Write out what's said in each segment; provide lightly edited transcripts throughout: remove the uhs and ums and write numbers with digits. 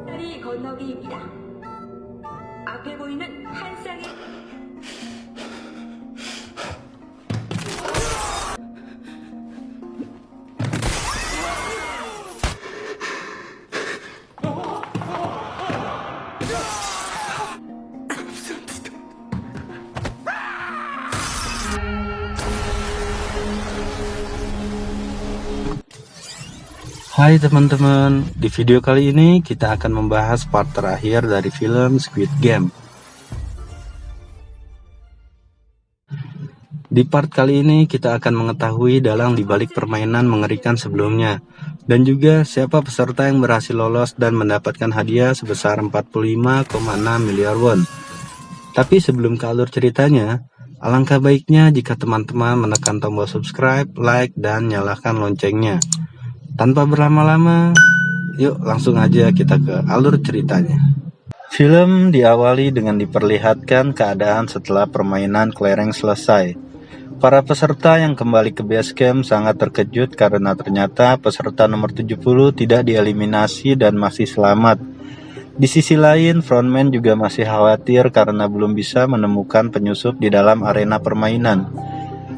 다리 건너기입니다. 앞에 보이는 한 쌍의 Hai teman-teman, di video kali ini kita akan membahas part terakhir dari film Squid Game. Di part kali ini kita akan mengetahui dalang dibalik permainan mengerikan sebelumnya, dan juga siapa peserta yang berhasil lolos dan mendapatkan hadiah sebesar 45,6 miliar won. Tapi sebelum ke alur ceritanya, alangkah baiknya jika teman-teman menekan tombol subscribe, like, dan nyalakan loncengnya. Tanpa berlama-lama, yuk langsung aja kita ke alur ceritanya. Film diawali dengan diperlihatkan keadaan setelah permainan kelereng selesai. Para peserta yang kembali ke base camp sangat terkejut karena ternyata peserta nomor 70 tidak dieliminasi dan masih selamat. Di sisi lain, frontman juga masih khawatir karena belum bisa menemukan penyusup di dalam arena permainan.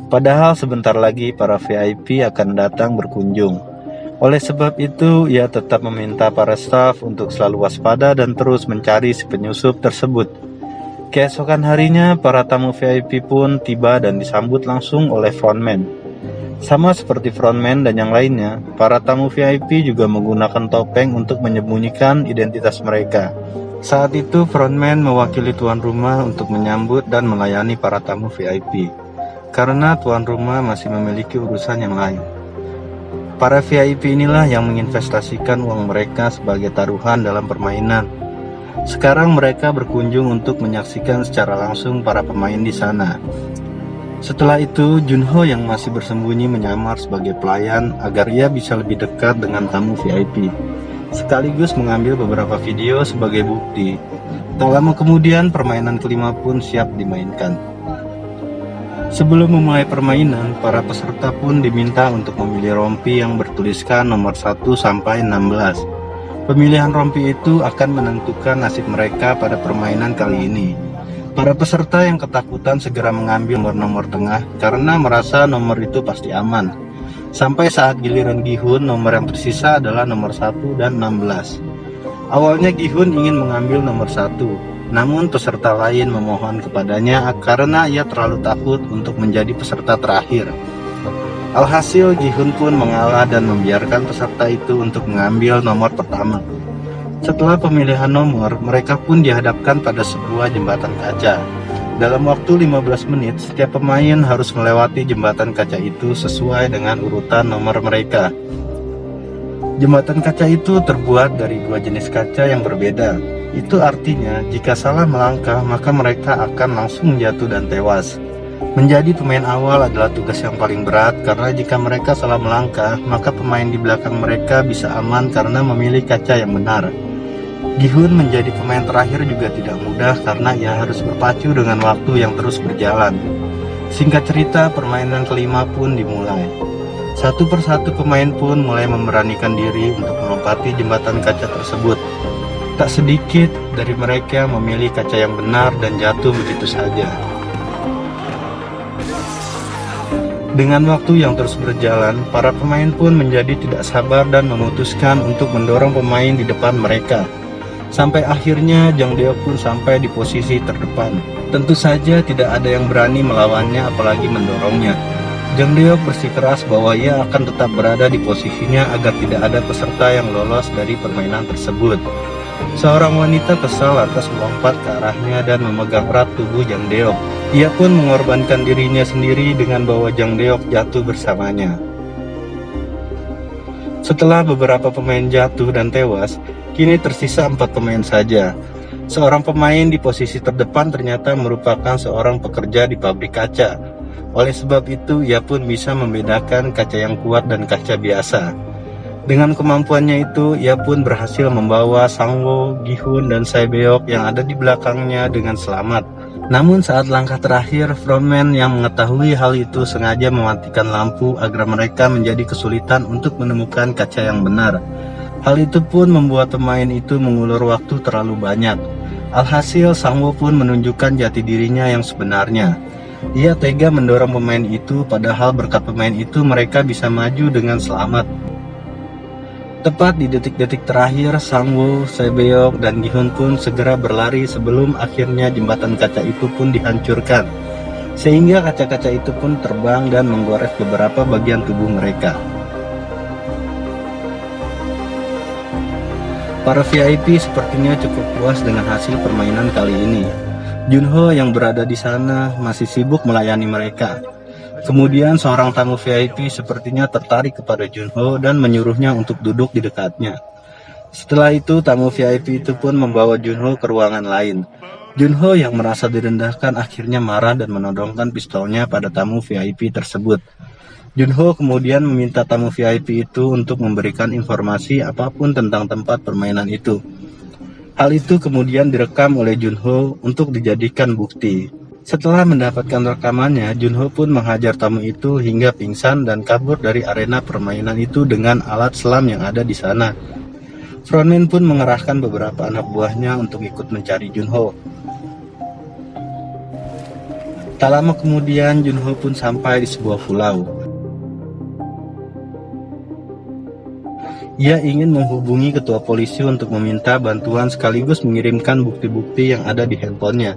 Padahal sebentar lagi para VIP akan datang berkunjung. Oleh sebab itu, ia tetap meminta para staf untuk selalu waspada dan terus mencari si penyusup tersebut. Keesokan harinya, para tamu VIP pun tiba dan disambut langsung oleh frontman. Sama seperti frontman dan yang lainnya, para tamu VIP juga menggunakan topeng untuk menyembunyikan identitas mereka. Saat itu, frontman mewakili tuan rumah untuk menyambut dan melayani para tamu VIP, karena tuan rumah masih memiliki urusan yang lain. Para VIP inilah yang menginvestasikan uang mereka sebagai taruhan dalam permainan. Sekarang mereka berkunjung untuk menyaksikan secara langsung para pemain di sana. Setelah itu, Junho yang masih bersembunyi menyamar sebagai pelayan agar ia bisa lebih dekat dengan tamu VIP, sekaligus mengambil beberapa video sebagai bukti. Tak lama kemudian, permainan kelima pun siap dimainkan. Sebelum memulai permainan, para peserta pun diminta untuk memilih rompi yang bertuliskan nomor 1 sampai 16. Pemilihan rompi itu akan menentukan nasib mereka pada permainan kali ini. Para peserta yang ketakutan segera mengambil nomor-nomor tengah karena merasa nomor itu pasti aman. Sampai saat giliran Gi-hun, nomor yang tersisa adalah nomor 1 dan 16. Awalnya Gi-hun ingin mengambil nomor 1. Namun peserta lain memohon kepadanya karena ia terlalu takut untuk menjadi peserta terakhir. Alhasil Gi-hun pun mengalah dan membiarkan peserta itu untuk mengambil nomor pertama. Setelah pemilihan nomor, mereka pun dihadapkan pada sebuah jembatan kaca. Dalam waktu 15 menit, setiap pemain harus melewati jembatan kaca itu sesuai dengan urutan nomor mereka. Jembatan kaca itu terbuat dari dua jenis kaca yang berbeda. Itu artinya jika salah melangkah maka mereka akan langsung jatuh dan tewas. Menjadi pemain awal adalah tugas yang paling berat karena jika mereka salah melangkah maka pemain di belakang mereka bisa aman karena memilih kaca yang benar. Gi-hun menjadi pemain terakhir juga tidak mudah karena ia harus berpacu dengan waktu yang terus berjalan. Singkat cerita, permainan kelima pun dimulai. Satu persatu pemain pun mulai memberanikan diri untuk melompati jembatan kaca tersebut. Tak sedikit dari mereka memilih kaca yang benar dan jatuh begitu saja. Dengan waktu yang terus berjalan, para pemain pun menjadi tidak sabar dan memutuskan untuk mendorong pemain di depan mereka. Sampai akhirnya Jang Deok pun sampai di posisi terdepan. Tentu saja tidak ada yang berani melawannya apalagi mendorongnya. Jang Deok bersikeras bahwa ia akan tetap berada di posisinya agar tidak ada peserta yang lolos dari permainan tersebut. Seorang wanita kesal atas melompat ke arahnya dan memegang erat tubuh Jang Deok. Ia pun mengorbankan dirinya sendiri dengan bawa Jang Deok jatuh bersamanya. Setelah beberapa pemain jatuh dan tewas, kini tersisa 4 pemain saja. Seorang pemain di posisi terdepan ternyata merupakan seorang pekerja di pabrik kaca. Oleh sebab itu, ia pun bisa membedakan kaca yang kuat dan kaca biasa. Dengan kemampuannya itu, ia pun berhasil membawa Sang-woo, Gi-hun, dan Sae-beok yang ada di belakangnya dengan selamat. Namun saat langkah terakhir, frontman yang mengetahui hal itu sengaja mematikan lampu agar mereka menjadi kesulitan untuk menemukan kaca yang benar. Hal itu pun membuat pemain itu mengulur waktu terlalu banyak. Alhasil, Sangwoo pun menunjukkan jati dirinya yang sebenarnya. Ia tega mendorong pemain itu, padahal berkat pemain itu mereka bisa maju dengan selamat. Tepat di detik-detik terakhir, Sangwoo, Sae-beok, dan Gi-hun pun segera berlari sebelum akhirnya jembatan kaca itu pun dihancurkan. Sehingga kaca-kaca itu pun terbang dan menggores beberapa bagian tubuh mereka. Para VIP sepertinya cukup puas dengan hasil permainan kali ini. Junho yang berada di sana masih sibuk melayani mereka. Kemudian seorang tamu VIP sepertinya tertarik kepada Junho dan menyuruhnya untuk duduk di dekatnya. Setelah itu tamu VIP itu pun membawa Junho ke ruangan lain. Junho yang merasa direndahkan akhirnya marah dan menodongkan pistolnya pada tamu VIP tersebut. Junho kemudian meminta tamu VIP itu untuk memberikan informasi apapun tentang tempat permainan itu. Hal itu kemudian direkam oleh Junho untuk dijadikan bukti. Setelah mendapatkan rekamannya, Junho pun menghajar tamu itu hingga pingsan dan kabur dari arena permainan itu dengan alat selam yang ada di sana. Frontman pun mengerahkan beberapa anak buahnya untuk ikut mencari Junho. Tak lama kemudian, Junho pun sampai di sebuah pulau. Ia ingin menghubungi ketua polisi untuk meminta bantuan sekaligus mengirimkan bukti-bukti yang ada di handphonenya.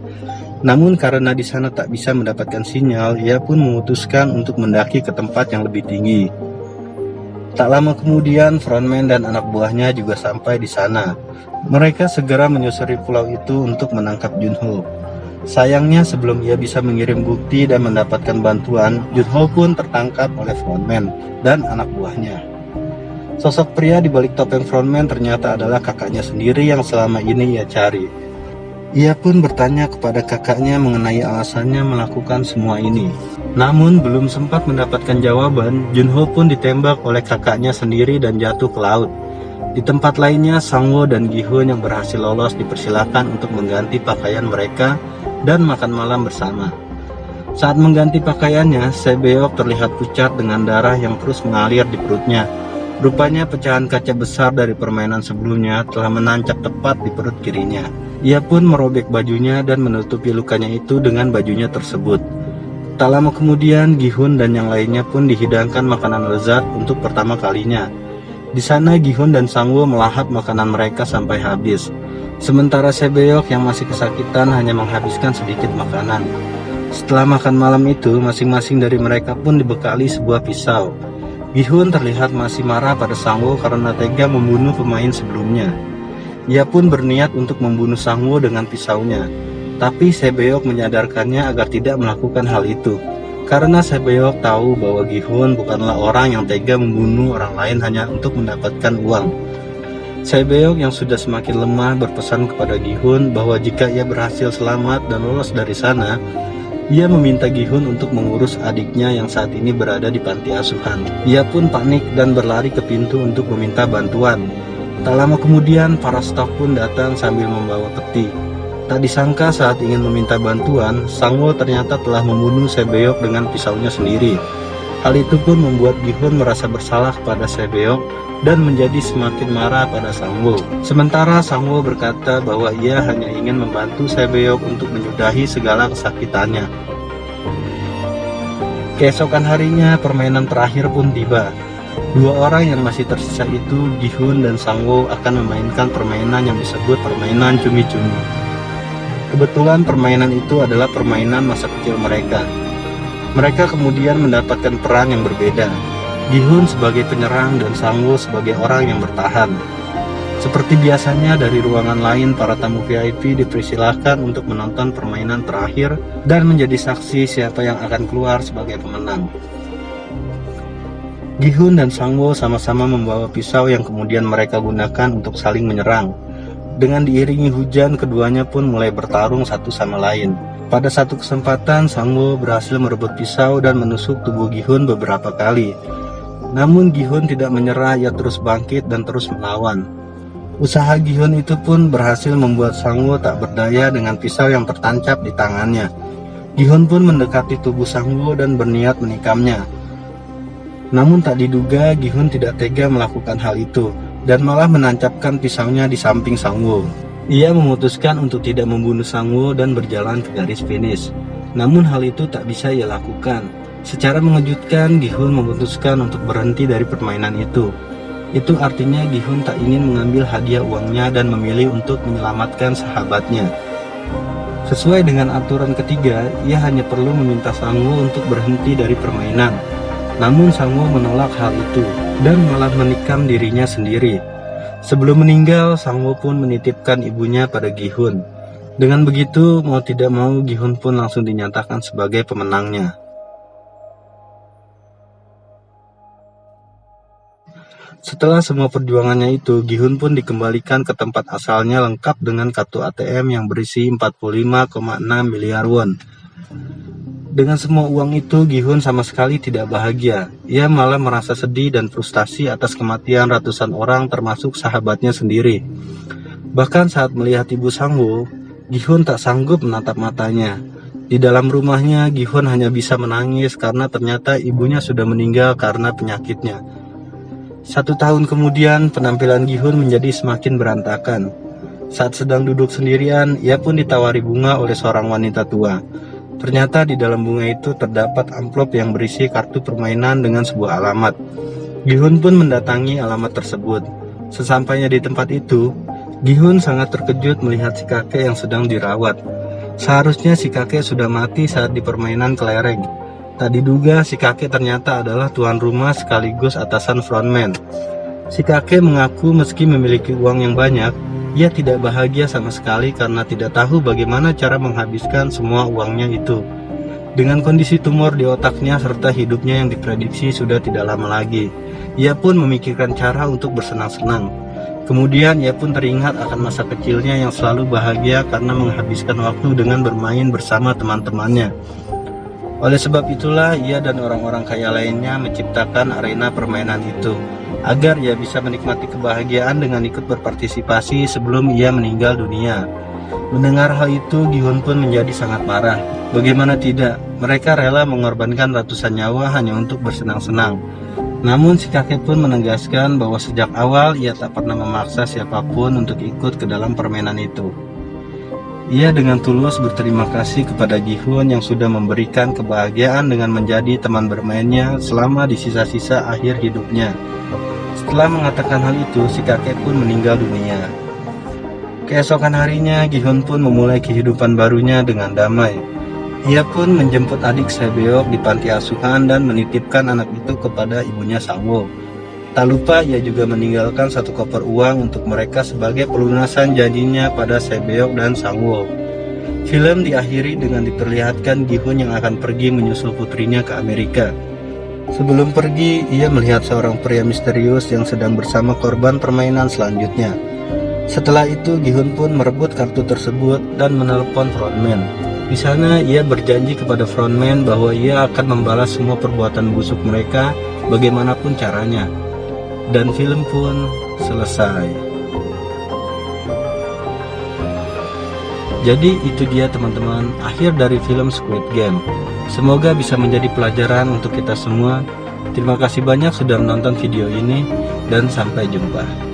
Namun karena di sana tak bisa mendapatkan sinyal, ia pun memutuskan untuk mendaki ke tempat yang lebih tinggi. Tak lama kemudian, frontman dan anak buahnya juga sampai di sana. Mereka segera menyusuri pulau itu untuk menangkap Junho. Sayangnya sebelum ia bisa mengirim bukti dan mendapatkan bantuan, Junho pun tertangkap oleh frontman dan anak buahnya. Sosok pria di balik topeng frontman ternyata adalah kakaknya sendiri yang selama ini ia cari. Ia pun bertanya kepada kakaknya mengenai alasannya melakukan semua ini. Namun belum sempat mendapatkan jawaban, Junho pun ditembak oleh kakaknya sendiri dan jatuh ke laut. Di tempat lainnya, Sangwoo dan Gi-hun yang berhasil lolos dipersilakan untuk mengganti pakaian mereka dan makan malam bersama. Saat mengganti pakaiannya, Sae-beok terlihat pucat dengan darah yang terus mengalir di perutnya. Rupanya pecahan kaca besar dari permainan sebelumnya telah menancap tepat di perut kirinya. Ia pun merobek bajunya dan menutupi lukanya itu dengan bajunya tersebut. Tak lama kemudian, Gi-hun dan yang lainnya pun dihidangkan makanan lezat untuk pertama kalinya. Di sana Gi-hun dan Sangwoo melahap makanan mereka sampai habis. Sementara Sae-beok yang masih kesakitan hanya menghabiskan sedikit makanan. Setelah makan malam itu, masing-masing dari mereka pun dibekali sebuah pisau. Gi-hun terlihat masih marah pada Sangwoo karena tega membunuh pemain sebelumnya. Ia pun berniat untuk membunuh Sangwoo dengan pisaunya. Tapi Sae-beok menyadarkannya agar tidak melakukan hal itu. Karena Sae-beok tahu bahwa Gi-hun bukanlah orang yang tega membunuh orang lain hanya untuk mendapatkan uang. Sae-beok yang sudah semakin lemah berpesan kepada Gi-hun bahwa jika ia berhasil selamat dan lolos dari sana, ia meminta Gi-hun untuk mengurus adiknya yang saat ini berada di panti asuhan. Ia pun panik dan berlari ke pintu untuk meminta bantuan. Tak lama kemudian, para staf pun datang sambil membawa peti. Tak disangka saat ingin meminta bantuan, Sangwoo ternyata telah membunuh Sae-beok dengan pisaunya sendiri. Hal itu pun membuat Gi-hun merasa bersalah kepada Sae-beok dan menjadi semakin marah pada Sangwoo. Sementara Sangwoo berkata bahwa ia hanya ingin membantu Sae-beok untuk menyudahi segala kesakitannya. Keesokan harinya, permainan terakhir pun tiba. Dua orang yang masih tersisa itu, Gi-hun dan Sangwoo, akan memainkan permainan yang disebut permainan cumi-cumi. Kebetulan permainan itu adalah permainan masa kecil mereka. Mereka kemudian mendapatkan peran yang berbeda. Gi-hun sebagai penyerang dan Sangwoo sebagai orang yang bertahan. Seperti biasanya dari ruangan lain, para tamu VIP dipersilahkan untuk menonton permainan terakhir dan menjadi saksi siapa yang akan keluar sebagai pemenang. Gi-hun dan Sangwoo sama-sama membawa pisau yang kemudian mereka gunakan untuk saling menyerang. Dengan diiringi hujan, keduanya pun mulai bertarung satu sama lain. Pada satu kesempatan, Sangwoo berhasil merebut pisau dan menusuk tubuh Gi-hun beberapa kali. Namun Gi-hun tidak menyerah, ia terus bangkit dan terus melawan. Usaha Gi-hun itu pun berhasil membuat Sang-woo tak berdaya dengan pisau yang tertancap di tangannya. Gi-hun pun mendekati tubuh Sang-woo dan berniat menikamnya. Namun tak diduga Gi-hun tidak tega melakukan hal itu dan malah menancapkan pisaunya di samping Sang-woo. Ia memutuskan untuk tidak membunuh Sang-woo dan berjalan ke garis finish. Namun hal itu tak bisa ia lakukan. Secara mengejutkan, Gi-hun memutuskan untuk berhenti dari permainan itu. Itu artinya Gi-hun tak ingin mengambil hadiah uangnya dan memilih untuk menyelamatkan sahabatnya. Sesuai dengan aturan ketiga, ia hanya perlu meminta Sang-woo untuk berhenti dari permainan. Namun Sang-woo menolak hal itu dan malah menikam dirinya sendiri. Sebelum meninggal, Sang-woo pun menitipkan ibunya pada Gi-hun. Dengan begitu, mau tidak mau Gi-hun pun langsung dinyatakan sebagai pemenangnya. Setelah semua perjuangannya itu, Gi-hun pun dikembalikan ke tempat asalnya lengkap dengan kartu ATM yang berisi 45,6 miliar won. Dengan semua uang itu, Gi-hun sama sekali tidak bahagia. Ia malah merasa sedih dan frustasi atas kematian ratusan orang termasuk sahabatnya sendiri. Bahkan saat melihat ibu Sang-woo, Gi-hun tak sanggup menatap matanya. Di dalam rumahnya, Gi-hun hanya bisa menangis karena ternyata ibunya sudah meninggal karena penyakitnya. 1 tahun kemudian, penampilan Gi-hun menjadi semakin berantakan. Saat sedang duduk sendirian, ia pun ditawari bunga oleh seorang wanita tua. Ternyata di dalam bunga itu terdapat amplop yang berisi kartu permainan dengan sebuah alamat. Gi-hun pun mendatangi alamat tersebut. Sesampainya di tempat itu, Gi-hun sangat terkejut melihat si kakek yang sedang dirawat. Seharusnya si kakek sudah mati saat di permainan kelereng. Tak diduga si kakek ternyata adalah tuan rumah sekaligus atasan frontman. Si kakek mengaku meski memiliki uang yang banyak, ia tidak bahagia sama sekali karena tidak tahu bagaimana cara menghabiskan semua uangnya itu. Dengan kondisi tumor di otaknya serta hidupnya yang diprediksi sudah tidak lama lagi, ia pun memikirkan cara untuk bersenang-senang. Kemudian ia pun teringat akan masa kecilnya yang selalu bahagia karena menghabiskan waktu dengan bermain bersama teman-temannya. Oleh sebab itulah ia dan orang-orang kaya lainnya menciptakan arena permainan itu, agar ia bisa menikmati kebahagiaan dengan ikut berpartisipasi sebelum ia meninggal dunia. Mendengar hal itu, Gi-hun pun menjadi sangat marah. Bagaimana tidak, mereka rela mengorbankan ratusan nyawa hanya untuk bersenang-senang. Namun si kakek pun menegaskan bahwa sejak awal ia tak pernah memaksa siapapun untuk ikut ke dalam permainan itu. Ia dengan tulus berterima kasih kepada Gi-hun yang sudah memberikan kebahagiaan dengan menjadi teman bermainnya selama di sisa-sisa akhir hidupnya. Setelah mengatakan hal itu, si kakek pun meninggal dunia. Keesokan harinya, Gi-hun pun memulai kehidupan barunya dengan damai. Ia pun menjemput adik Sae-beok di panti asuhan dan menitipkan anak itu kepada ibunya Sang-woo. Tak lupa ia juga meninggalkan 1 koper uang untuk mereka sebagai pelunasan janjinya pada Sae-beok dan Sang-woo. Film diakhiri dengan diperlihatkan Gi-hun yang akan pergi menyusul putrinya ke Amerika. Sebelum pergi, ia melihat seorang pria misterius yang sedang bersama korban permainan selanjutnya. Setelah itu, Gi-hun pun merebut kartu tersebut dan menelepon frontman. Di sana, ia berjanji kepada frontman bahwa ia akan membalas semua perbuatan busuk mereka bagaimanapun caranya. Dan film pun selesai. Jadi itu dia teman-teman, akhir dari film Squid Game. Semoga bisa menjadi pelajaran untuk kita semua. Terima kasih banyak sudah menonton video ini dan sampai jumpa.